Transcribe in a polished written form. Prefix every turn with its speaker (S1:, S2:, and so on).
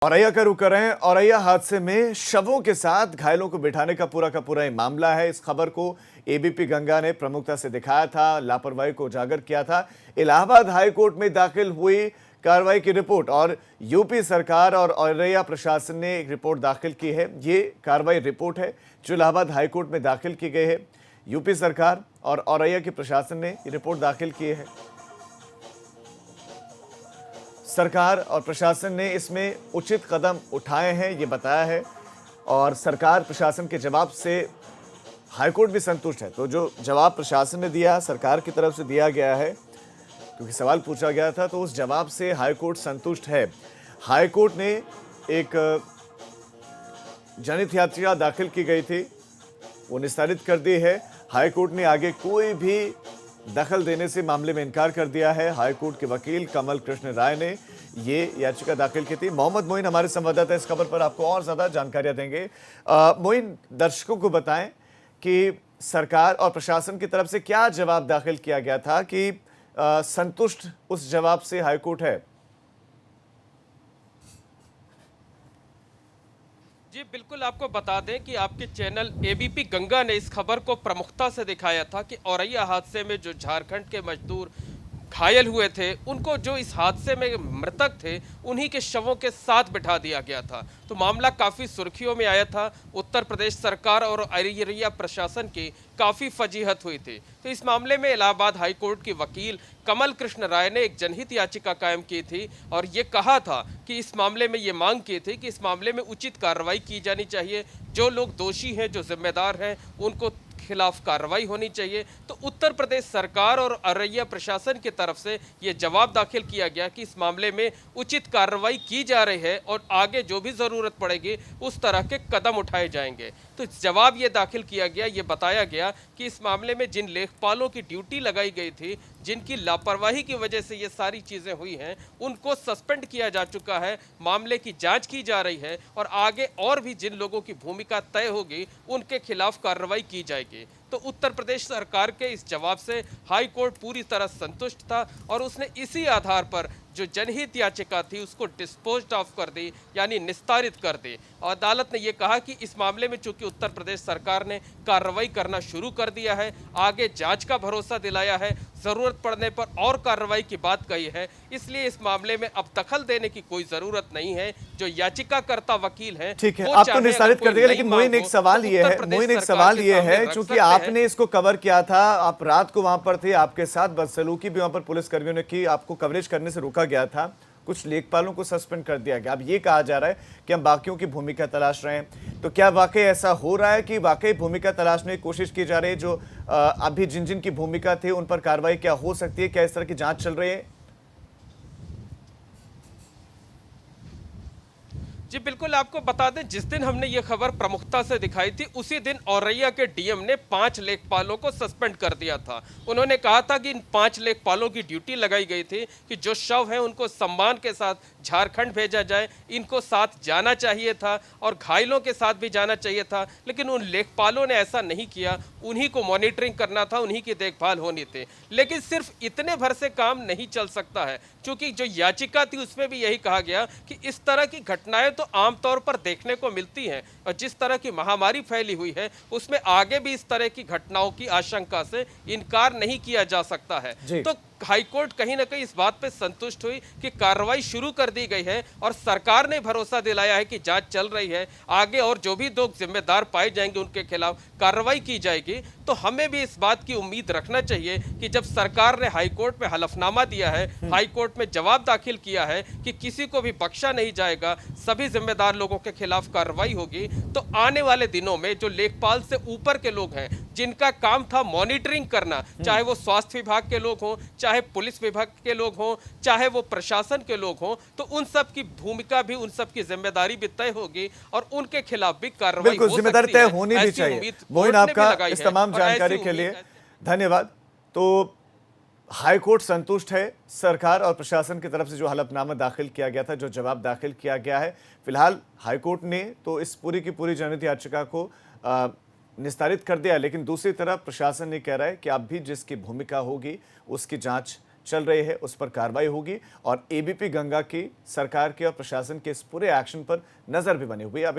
S1: औरैया का रुख कर रहे हैं। औरैया हादसे में शवों के साथ घायलों को बिठाने का पूरा ये मामला है। इस खबर को एबीपी गंगा ने प्रमुखता से दिखाया था, लापरवाही को उजागर किया था। इलाहाबाद हाई कोर्ट में दाखिल हुई कार्रवाई की रिपोर्ट और यूपी सरकार और औरैया प्रशासन ने एक रिपोर्ट दाखिल की है। ये कार्रवाई रिपोर्ट है जो इलाहाबाद हाई कोर्ट में दाखिल की गई है। यूपी सरकार और औरैया की प्रशासन ने ये रिपोर्ट दाखिल की है। सरकार और प्रशासन ने इसमें उचित कदम उठाए हैं, ये बताया है। और सरकार प्रशासन के जवाब से हाईकोर्ट भी संतुष्ट है। तो जो जवाब प्रशासन ने दिया, सरकार की तरफ से दिया गया है, क्योंकि सवाल पूछा गया था, तो उस जवाब से हाईकोर्ट संतुष्ट है। हाईकोर्ट ने एक जनहित याचिका दाखिल की गई थी, वो निस्तारित कर दी है। हाईकोर्ट ने आगे कोई भी दखल देने से मामले में इनकार कर दिया है। हाईकोर्ट के वकील कमल कृष्ण राय ने ये याचिका दाखिल की थी। मोहम्मद मोइन हमारे संवाददाता इस खबर पर आपको और ज्यादा जानकारियां देंगे। मोइन, दर्शकों को बताएं कि सरकार और प्रशासन की तरफ से क्या जवाब दाखिल किया गया था कि संतुष्ट उस जवाब से हाईकोर्ट है।
S2: जी बिल्कुल, आपको बता दें कि आपके चैनल एबीपी गंगा ने इस खबर को प्रमुखता से दिखाया था कि औरैया हादसे में जो झारखंड के मजदूर घायल हुए थे, उनको जो इस हादसे में मृतक थे, उन्हीं के शवों के साथ बिठा दिया गया था। तो मामला काफ़ी सुर्खियों में आया था। उत्तर प्रदेश सरकार और औरैया प्रशासन की काफ़ी फजीहत हुई थी। तो इस मामले में इलाहाबाद हाई कोर्ट के वकील कमल कृष्ण राय ने एक जनहित याचिका कायम की थी और ये कहा था कि इस मामले में ये मांग की थी कि इस मामले में उचित कार्रवाई की जानी चाहिए। जो लोग दोषी हैं, जो जिम्मेदार हैं, उनको खिलाफ कार्रवाई होनी चाहिए। तो उत्तर प्रदेश सरकार और औरैया प्रशासन की तरफ से यह जवाब दाखिल किया गया कि इस मामले में उचित कार्रवाई की जा रही है और आगे जो भी जरूरत पड़ेगी उस तरह के कदम उठाए जाएंगे। तो जवाब ये दाखिल किया गया, ये बताया गया कि इस मामले में जिन लेखपालों की ड्यूटी लगाई गई थी, जिनकी लापरवाही की वजह से ये सारी चीजें हुई हैं, उनको सस्पेंड किया जा चुका है। मामले की जांच की जा रही है और आगे और भी जिन लोगों की भूमिका तय होगी उनके खिलाफ कार्रवाई की जाएगी। तो उत्तर प्रदेश सरकार के इस जवाब से हाई कोर्ट पूरी तरह संतुष्ट था और उसने इसी आधार पर जो जनहित याचिका थी उसको डिस्पोज्ड ऑफ कर दी, यानी निस्तारित कर दी। अदालत ने यह कहा कि इस मामले में चूंकि उत्तर प्रदेश सरकार ने कार्रवाई करना शुरू कर दिया है, आगे जांच का भरोसा दिलाया है, जरूरत पड़ने पर और कार्रवाई की बात कही है, इसलिए इस मामले में अब दखल देने की कोई जरूरत नहीं है। जो याचिकाकर्ता वकील हैं,
S1: ठीक है, आप तो निस्तारित कर दिया, लेकिन मोइन एक सवाल ये है, चूंकि आपने इसको कवर किया था, आप रात को वहां पर थे, आपके साथ बदसलूकी भी वहां पर पुलिस कर्मियों ने की, आपको कवरेज करने से रोका गया था, कुछ लेखपालों को सस्पेंड कर दिया गया। अब ये कहा जा रहा है कि हम बाकियों की भूमिका तलाश रहे हैं। तो क्या वाकई ऐसा हो रहा है कि वाकई भूमिका तलाशने की कोशिश की जा रही है? जो अभी जिन जिन की भूमिका थी उन पर कार्रवाई क्या हो सकती है? क्या इस तरह की जांच चल रही है?
S2: जी बिल्कुल, आपको बता दें, जिस दिन हमने ये खबर प्रमुखता से दिखाई थी उसी दिन औरैया के डीएम ने 5 लेखपालों को सस्पेंड कर दिया था। उन्होंने कहा था कि इन 5 लेखपालों की ड्यूटी लगाई गई थी कि जो शव हैं उनको सम्मान के साथ झारखंड भेजा जाए, इनको साथ जाना चाहिए था और घायलों के साथ भी जाना चाहिए था, लेकिन उन लेखपालों ने ऐसा नहीं किया। उन्हीं को मॉनिटरिंग करना था, उन्हीं की देखभाल होनी थी। लेकिन सिर्फ इतने भर से काम नहीं चल सकता है, क्योंकि जो याचिका थी उसमें भी यही कहा गया कि इस तरह की घटनाएं तो आमतौर पर देखने को मिलती हैं और जिस तरह की महामारी फैली हुई है उसमें आगे भी इस तरह की घटनाओं की आशंका से इनकार नहीं किया जा सकता है। तो हाईकोर्ट कहीं ना कहीं इस बात पे संतुष्ट हुई कि कार्रवाई शुरू कर दी गई है और सरकार ने भरोसा दिलाया है कि जांच चल रही है, आगे और जो भी लोग जिम्मेदार पाए जाएंगे उनके खिलाफ कार्रवाई की जाएगी। तो हमें भी इस बात की उम्मीद रखना चाहिए कि जब सरकार ने हाईकोर्ट में हलफनामा दिया है, हाईकोर्ट में जवाब दाखिल किया है कि किसी को भी बख्शा नहीं जाएगा, सभी जिम्मेदार लोगों के खिलाफ कार्रवाई होगी, तो आने वाले दिनों में जो लेखपाल से ऊपर के लोग हैं, जिनका काम था मॉनिटरिंग करना, चाहे वो स्वास्थ्य विभाग के लोग हों, चाहे पुलिस विभाग के लोग हों, चाहे वो प्रशासन के लोग हों, तो उन सब की भूमिका भी, उन सब की जिम्मेदारी भी तय होगी और उनके खिलाफ भी कार्रवाई हो सकती है।
S1: जिम्मेदारी तय होनी भी चाहिए। मोइन, आपका इस तमाम जानकारी के लिए धन्यवाद। तो हाईकोर्ट संतुष्ट है सरकार और प्रशासन की तरफ से जो हलफनामा दाखिल किया गया था, जो जवाब दाखिल किया गया है। फिलहाल हाईकोर्ट ने तो इस पूरी की पूरी जनहित याचिका को निस्तारित कर दिया, लेकिन दूसरी तरफ प्रशासन ने कह रहा है कि अब भी जिसकी भूमिका होगी उसकी जांच चल रही है उस पर कार्रवाई होगी और एबीपी गंगा की सरकार के और प्रशासन के इस पूरे एक्शन पर नजर भी बनी हुई है। अब एक